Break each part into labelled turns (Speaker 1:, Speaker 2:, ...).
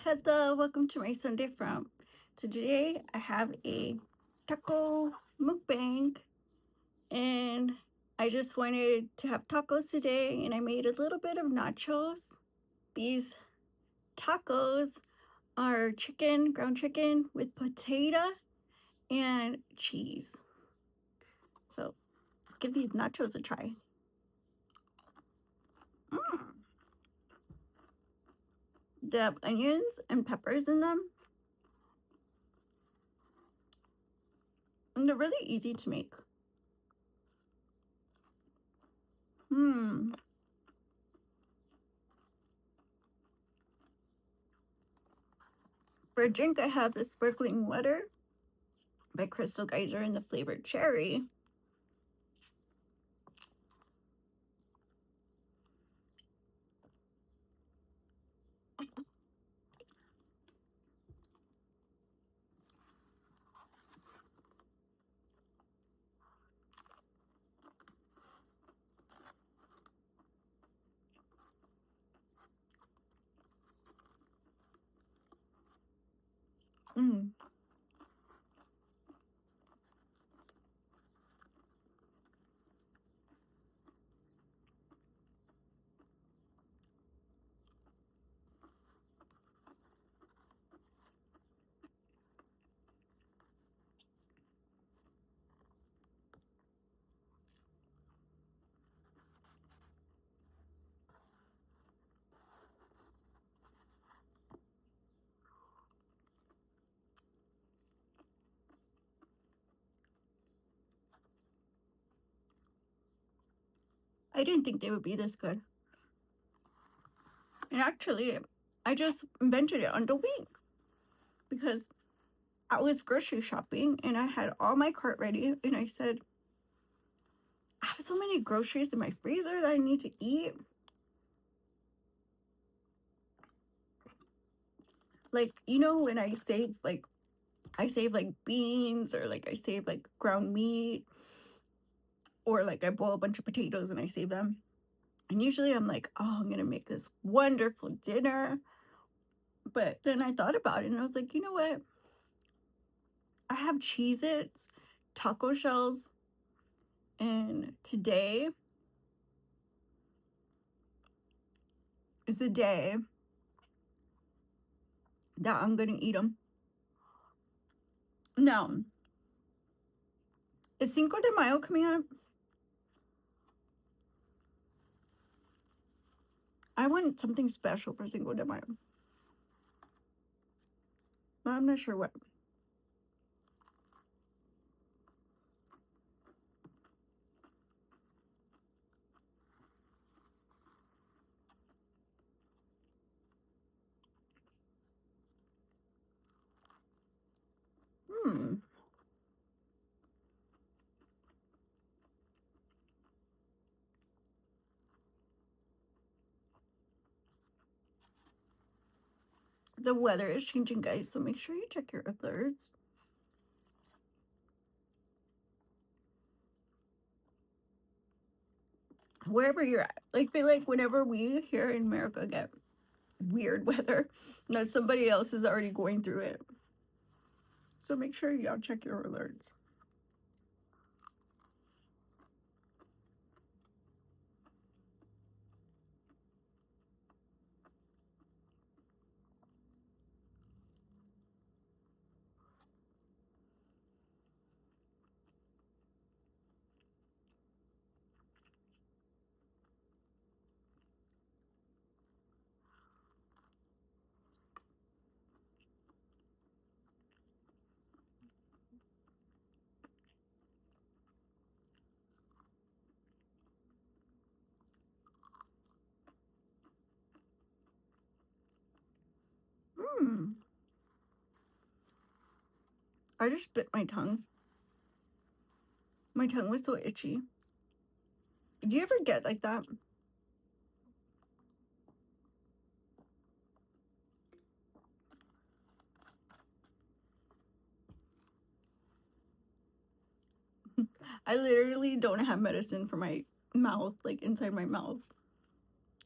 Speaker 1: Hello, welcome to my Sunday From. So today I have a taco mukbang and I just wanted to have tacos today and I made a little bit of nachos. These tacos are chicken, ground chicken with potato and cheese. So let's give these nachos a try. Mm. They have onions and peppers in them. And they're really easy to make. Hmm. For a drink, I have the sparkling water by Crystal Geyser in the flavored cherry. Mm. I didn't think they would be this good. And actually, I just invented it on the week because I was grocery shopping and I had all my cart ready and I said, I have so many groceries in my freezer that I need to eat. Like, when I save like beans or like I save like ground meat or like I boil a bunch of potatoes and I save them. And usually I'm like, oh, I'm gonna make this wonderful dinner. But then I thought about it and I was like, you know what? I have Cheez-Its, taco shells, and today is the day that I'm gonna eat them. Now, is Cinco de Mayo coming up? I want something special for Cinco de Mayo, but I'm not sure what. Hmm. The weather is changing, guys, so make sure you check your alerts. Wherever you're at. Like, feel like whenever we here in America get weird weather, that somebody else is already going through it. So make sure y'all check your alerts. Hmm. I just bit my tongue. My tongue was so itchy. Do you ever get like that? I literally don't have medicine for my mouth, like inside my mouth.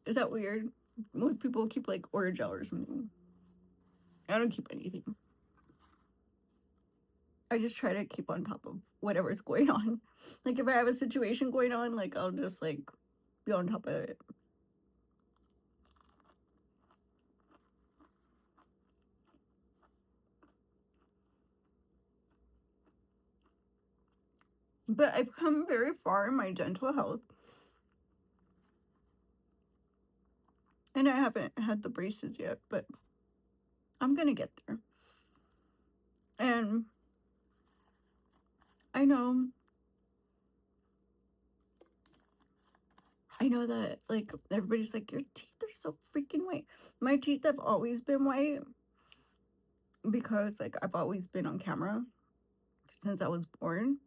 Speaker 1: Is that weird? Most people keep like Orajel or something. I don't keep anything. I just try to keep on top of whatever's going on. Like if I have a situation going on, like I'll just like be on top of it. But I've come very far in my dental health. And I haven't had the braces yet, but I'm gonna get there. And I know that like everybody's like, your teeth are so freaking white. My teeth have always been white because like I've always been on camera since I was born.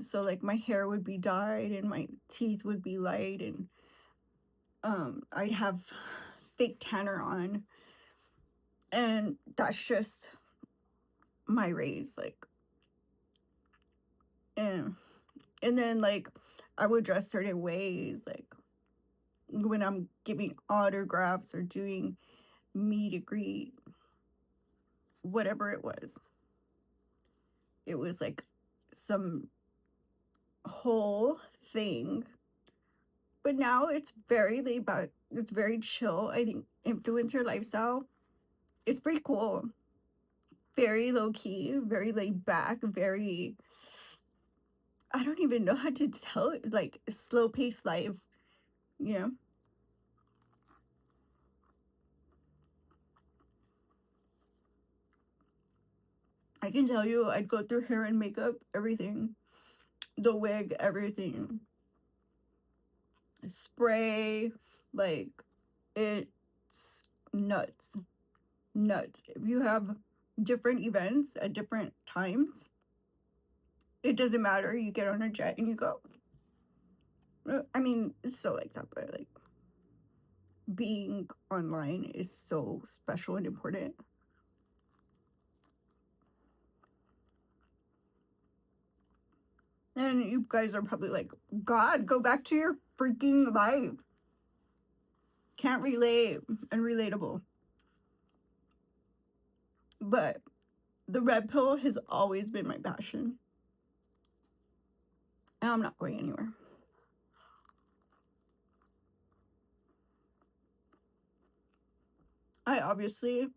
Speaker 1: So like my hair would be dyed and my teeth would be light, and I'd have fake tanner on, and that's just my raise, like. And then like I would dress certain ways, like when I'm giving autographs or doing meet and greet, whatever it was like some whole thing. But now it's very laid back, it's very chill. I think influencer lifestyle is pretty cool, very low key, very laid back, very, I don't even know how to tell it, like slow paced life, you know. I can tell you, I'd go through hair and makeup, everything, the wig, everything, spray, like it's nuts, nuts. If you have different events at different times, it doesn't matter. You get on a jet and you go. I mean, it's so like that, but like being online is so special and important. And you guys are probably like, God, go back to your freaking life. Can't relate and relatable. But the red pill has always been my passion. And I'm not going anywhere. I obviously,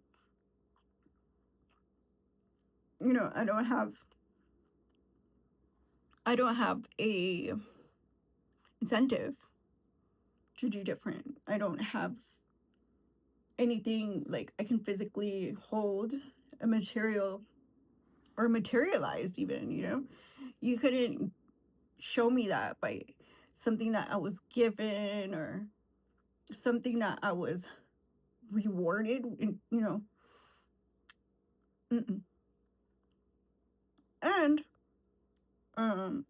Speaker 1: I don't have a incentive to do different. I don't have anything like I can physically hold a material or materialized even, You couldn't show me that by something that I was given or something that I was rewarded, Mm-mm. And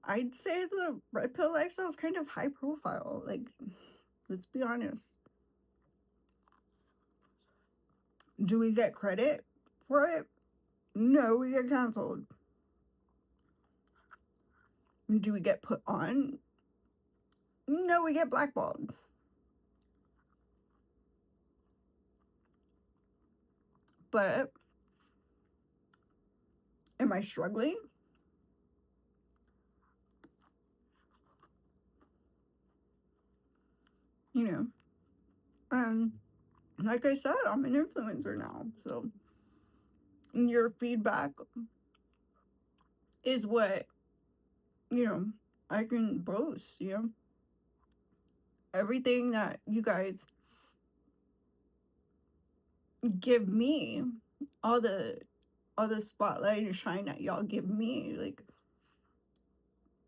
Speaker 1: I'd say the red pill lifestyle is kind of high profile. Like, let's be honest. Do we get credit for it? No, we get canceled. Do we get put on? No, we get blackballed. But am I struggling? You know, and like I said, I'm an influencer now. So your feedback is what, you know, I can boast, Everything that you guys give me, all the spotlight and shine that y'all give me, like,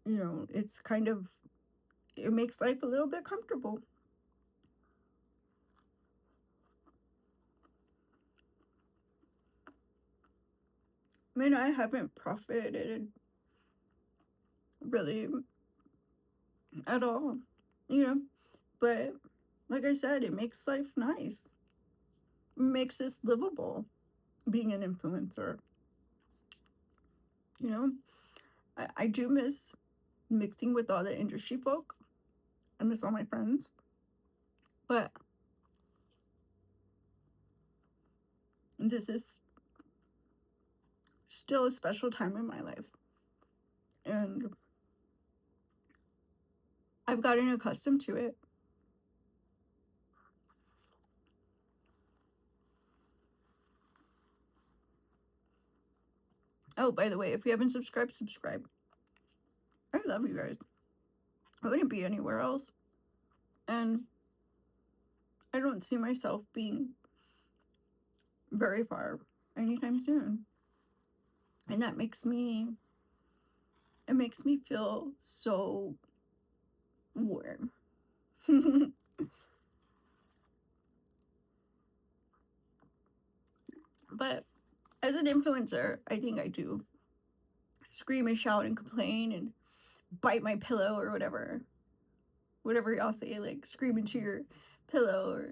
Speaker 1: it's kind of, it makes life a little bit comfortable. I mean, I haven't profited really at all, you know, but like I said, it makes life nice, it makes this livable being an influencer, you know. I do miss mixing with all the industry folk. I miss all my friends, but this is still a special time in my life. And I've gotten accustomed to it. Oh, by the way, if you haven't subscribed, subscribe. I love you guys. I wouldn't be anywhere else. And I don't see myself being very far anytime soon. And that makes me, it makes me feel so warm. But as an influencer, I think I do scream and shout and complain and bite my pillow or whatever y'all say, like scream into your pillow or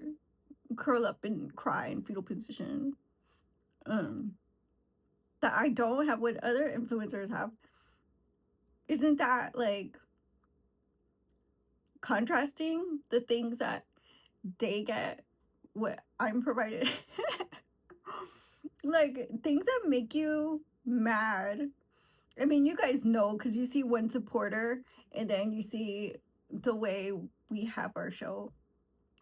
Speaker 1: curl up and cry in fetal position. Um, that I don't have what other influencers have. Isn't that like contrasting the things that they get, what I'm provided? Like things that make you mad. I mean, you guys know because you see one supporter and then you see the way we have our show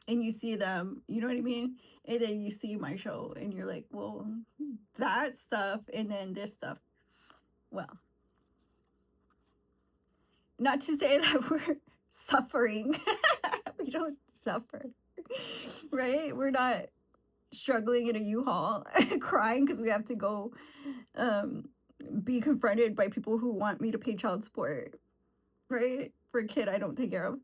Speaker 1: and you see them, you know what I mean? And then you see my show and you're like, well, that stuff and then this stuff. Well, not to say that we're suffering. We don't suffer, right? We're not struggling in a U-Haul crying because we have to go be confronted by people who want me to pay child support, right? For a kid I don't take care of.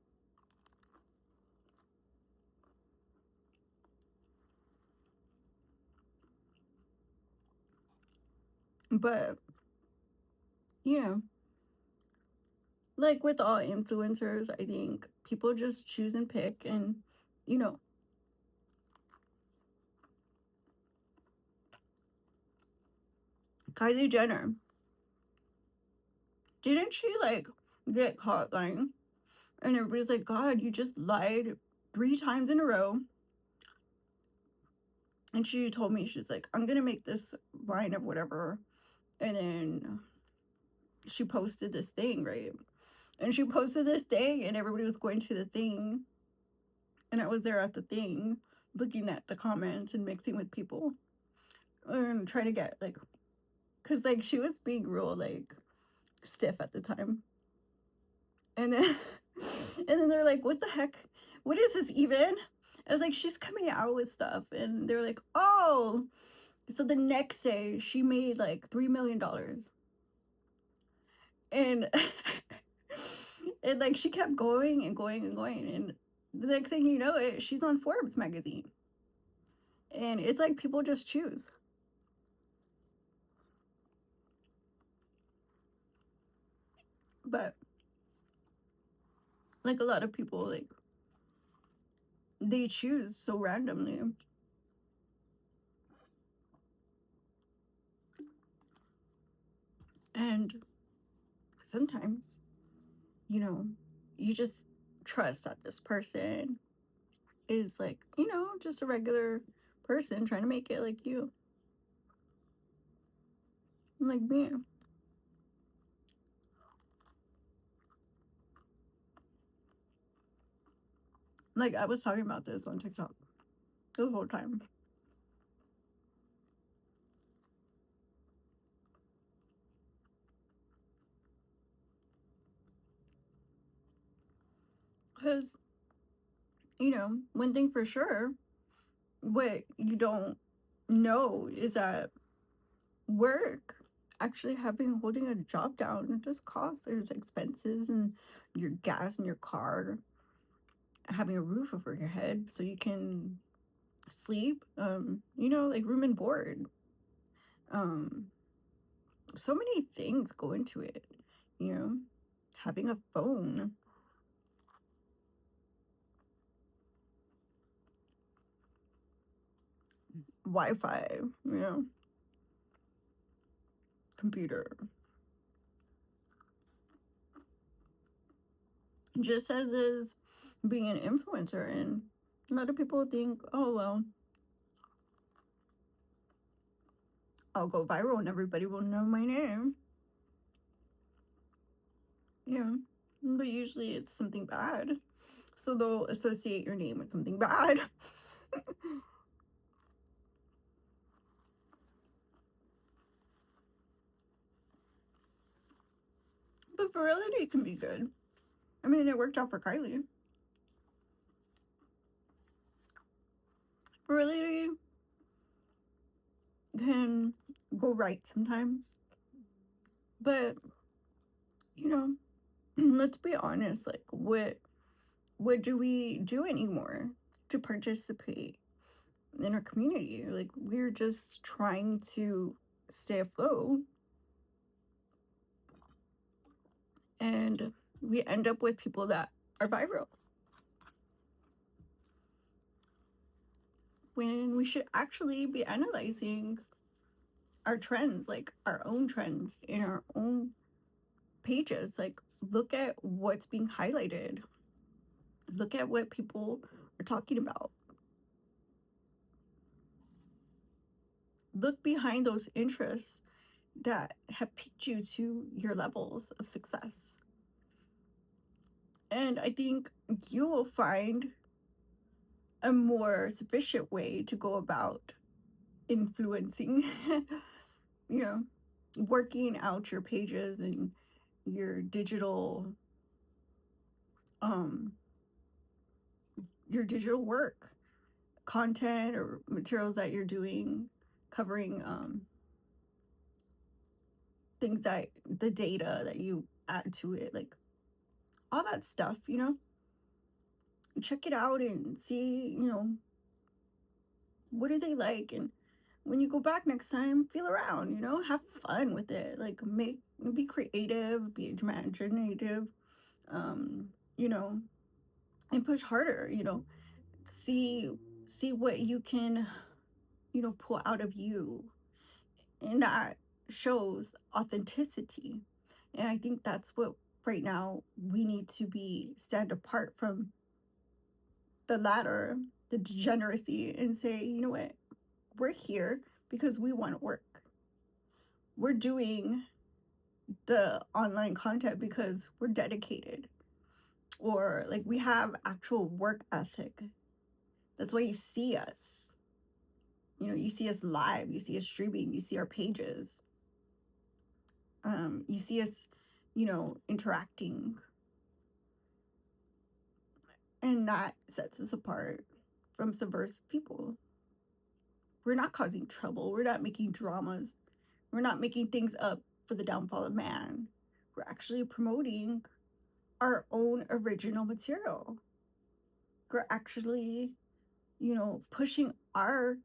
Speaker 1: But, you know, like with all influencers, I think people just choose and pick. And, you know, Kylie Jenner, didn't she like get caught lying? And everybody's like, God, you just lied 3 times in a row. And she told me, she's like, I'm going to make this line of whatever. And then she posted this thing, right? And she posted this thing, and everybody was going to the thing. And I was there at the thing, looking at the comments and mixing with people and trying to get, like, because, like, she was being real, like, stiff at the time. And then, and then they're like, what the heck? What is this even? I was like, she's coming out with stuff. And they're like, oh. So the next day, she made, like, $3 million. And and like she kept going and going and going, and the next thing you know it, she's on Forbes magazine. And it's like people just choose. But like a lot of people, like they choose so randomly. And sometimes, you know, you just trust that this person is like, you know, just a regular person trying to make it like you, like me. Like I was talking about this on TikTok the whole time. Because, you know, one thing for sure, what you don't know is that work, actually having holding a job down, it does cost. There's expenses and your gas in your car, having a roof over your head so you can sleep, you know, like room and board. um so many things go into it, you know, having a phone, Wi-Fi, you know, computer, just as is being an influencer. And a lot of people think, oh well, I'll go viral and everybody will know my name. Yeah. But usually it's something bad. So they'll associate your name with something bad. But virility can be good. I mean, it worked out for Kylie. Virility can go right sometimes. But, you know, let's be honest, like what do we do anymore to participate in our community? Like we're just trying to stay afloat, and we end up with people that are viral when we should actually be analyzing our trends, like our own trends in our own pages. Like look at what's being highlighted, look at what people are talking about, look behind those interests that have piqued you to your levels of success. And I think you will find a more sufficient way to go about influencing, you know, working out your pages and your um digital work, content or materials that you're doing, covering things that the data that you add to it, like all that stuff, check it out and see, what do they like, and when you go back next time, feel around, have fun with it, like be creative, be imaginative, um you know and push harder, see what you can, pull out of you, and that shows authenticity. And I think that's what right now we need to be, stand apart from the latter, the degeneracy, and say, you know what, we're here because we want to work. We're doing the online content because we're dedicated, or like we have actual work ethic. That's why you see us. You see us live, you see us streaming, you see our pages, you see us, interacting, and that sets us apart from subversive people. We're not causing trouble. We're not making dramas. We're not making things up for the downfall of man. We're actually promoting our own original material. We're actually, pushing our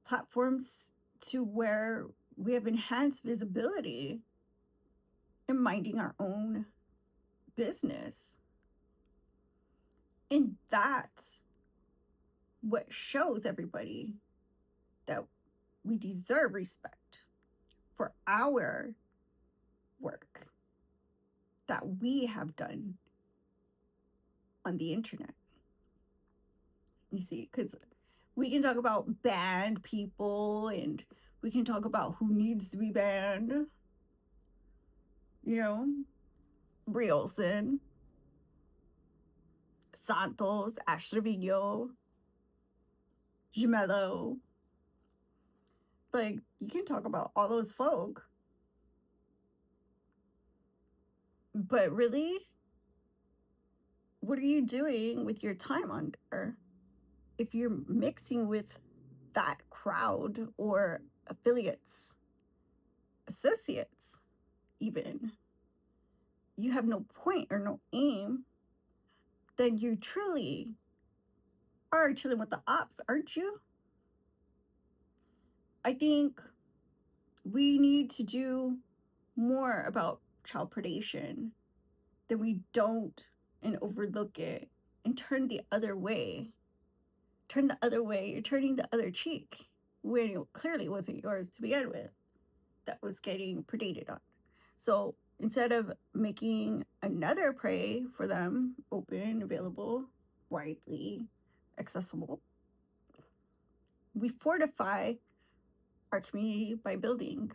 Speaker 1: platforms to where we have enhanced visibility and minding our own business. And that's what shows everybody that we deserve respect for our work that we have done on the internet. You see, because we can talk about banned people and we can talk about who needs to be banned. Brielson, Santos, Ash Trevino, Gemello. Like, you can talk about all those folk. But really, what are you doing with your time on there? If you're mixing with that crowd or affiliates, associates, even, you have no point or no aim, then you truly are chilling with the ops, aren't you? I think we need to do more about child predation, that we don't and overlook it and turn the other way. Turn the other way, you're turning the other cheek when it clearly wasn't yours to begin with that was getting predated on. So instead of making another prey for them open, available, widely accessible, we fortify our community by building.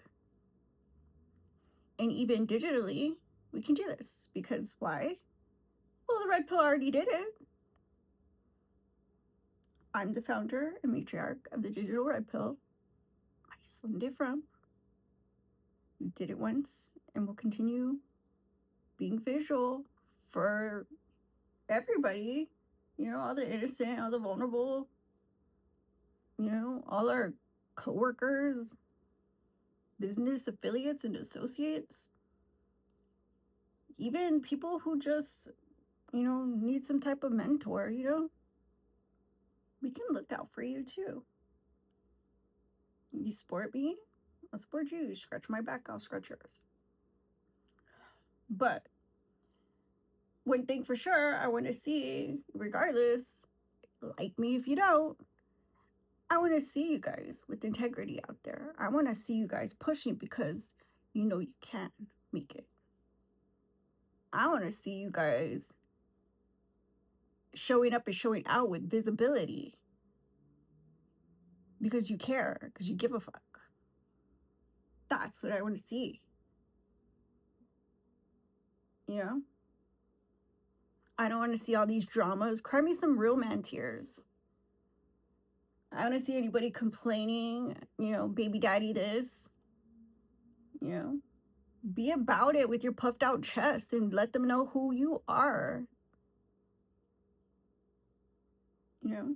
Speaker 1: And even digitally, we can do this because why? Well, the red pill already did it. I'm the founder and matriarch of the digital red pill. My son from. We did it once and we'll continue being visual for everybody. You know, all the innocent, all the vulnerable, you know, all our coworkers, business affiliates and associates, even people who just, you know, need some type of mentor, you know, we can look out for you too. You support me, I'll support you. You scratch my back, I'll scratch yours. But one thing for sure, I want to see, regardless, like me if you don't, I want to see you guys with integrity out there. I want to see you guys pushing because you know you can make it. I want to see you guys showing up and showing out with visibility because you care, because you give a fuck. That's what I want to see. You know? I don't want to see all these dramas. Cry me some real man tears. I don't want to see anybody complaining, you know, baby daddy this, you know? Be about it with your puffed out chest and let them know who you are. You know?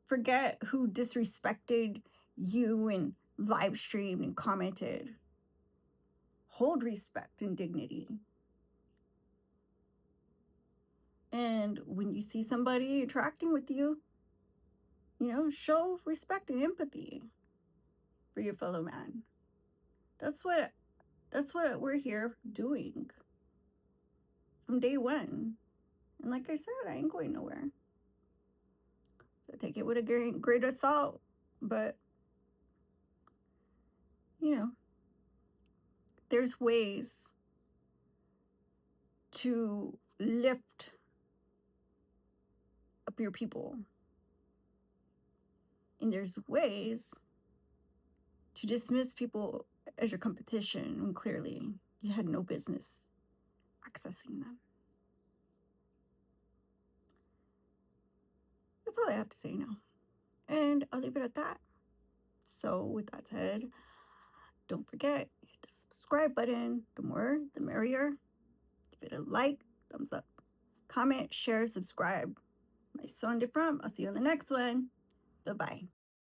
Speaker 1: Forget who disrespected you and live streamed and commented. Hold respect and dignity. And when you see somebody interacting with you, you know, show respect and empathy for your fellow man. That's what we're here doing from day one. And like I said, I ain't going nowhere. So take it with a great assault. But, you know, there's ways to lift up your people. And there's ways to dismiss people as your competition when clearly you had no business accessing them. That's all I have to say now. And I'll leave it at that. So with that said, don't forget, hit the subscribe button. The more, the merrier. Give it a like, thumbs up, comment, share, subscribe. My son from. I'll see you on the next one. Bye-bye.